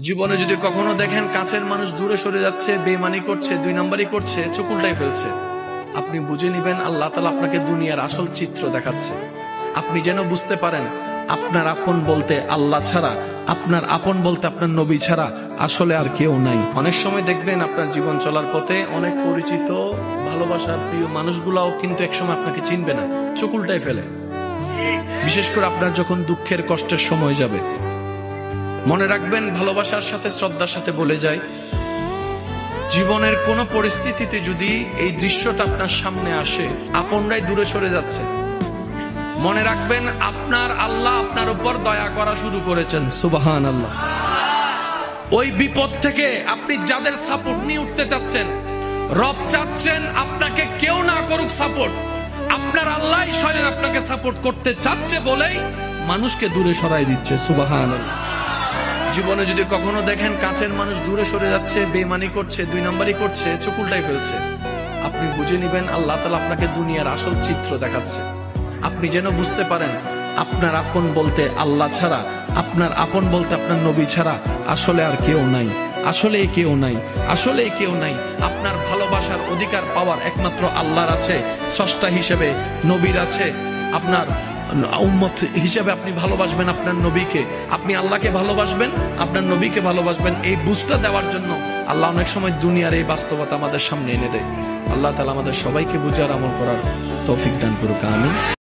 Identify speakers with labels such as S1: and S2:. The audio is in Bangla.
S1: জীবনে যদি কখনো দেখেন কাছের মানুষ দূরে সরে যাচ্ছে, বেঈমানি করছে, দুই নাম্বারই করছে, চোখ উল্টাই ফেলছে, আপনি বুঝে নিবেন আল্লাহ তাআলা আপনাকে দুনিয়ার আসল চিত্র দেখাচ্ছে। আপনি যেন বুঝতে পারেন আপনার আপন বলতে আল্লাহ ছাড়া, আপনার আপন বলতে আপনার নবী ছাড়া আসলে আর কেউ নাই। অনেক সময় দেখবেন আপনার জীবন চলার পথে অনেক পরিচিত ভালোবাসার প্রিয় মানুষগুলাও কিন্তু একসময় আপনাকে চিনবে না, চোখ উল্টাই ফেলে। বিশেষ করে আপনার যখন দুঃখের কষ্টের সময় যাবে, মনে রাখবেন ভালোবাসার সাথে শ্রদ্ধার সাথে বলে যায়, জীবনের কোন পরিস্থিতিতে যদি এই দৃশ্যটা আপনার সামনে আসে, আপনরাই দূরে সরে যাচ্ছে, মনে রাখবেন আপনার আল্লাহ আপনার উপর দয়া করা শুরু করেছেন। সুবহানাল্লাহ। ওই বিপদ থেকে আপনি যাদের সাপোর্ট নিয়ে উঠতে চাচ্ছেন, রব চাচ্ছেন আপনাকে কেউ না করুক সাপোর্ট, আপনার আল্লাহ স্বয়ং আপনাকে সাপোর্ট করতে চাচ্ছে বলেই মানুষকে দূরে সরাই দিচ্ছে। সুবহানাল্লাহ। জীবনে যদি কখনো দেখেন কাছের মানুষ দূরে সরে যাচ্ছে, বেঈমানি করছে, দুই নাম্বারই করছে, চোখ উল্টাই ফেলছে, আপনি বুঝে নিবেন আল্লাহ তাআলা আপনাকে দুনিয়ার আসল চিত্র দেখাচ্ছে। আপনি যেন বুঝতে পারেন আপনার আপন বলতে আল্লাহ ছাড়া, আপনার আপন বলতে আপনার নবী ছাড়া আসলে আর কেউ নাই, আসলে কেউ নাই, আসলে কেউ নাই। আপনার ভালোবাসার অধিকার পাওয়ার একমাত্র আল্লাহর আছে, স্রষ্টা হিসেবে নবীর আছে। আপনার উম্মত হিসেবে আপনি ভালোবাসবেন আপনার নবীকে, আপনি আল্লাহকে ভালোবাসবেন, আপনার নবীকে ভালোবাসবেন। এই বুঝটা দেওয়ার জন্য আল্লাহ অনেক সময় দুনিয়ার এই বাস্তবতা আমাদের সামনে এনে দেয়। আল্লাহ তাআলা আমাদের সবাইকে বুঝার আমল করার তৌফিক দান করুক। আমিন।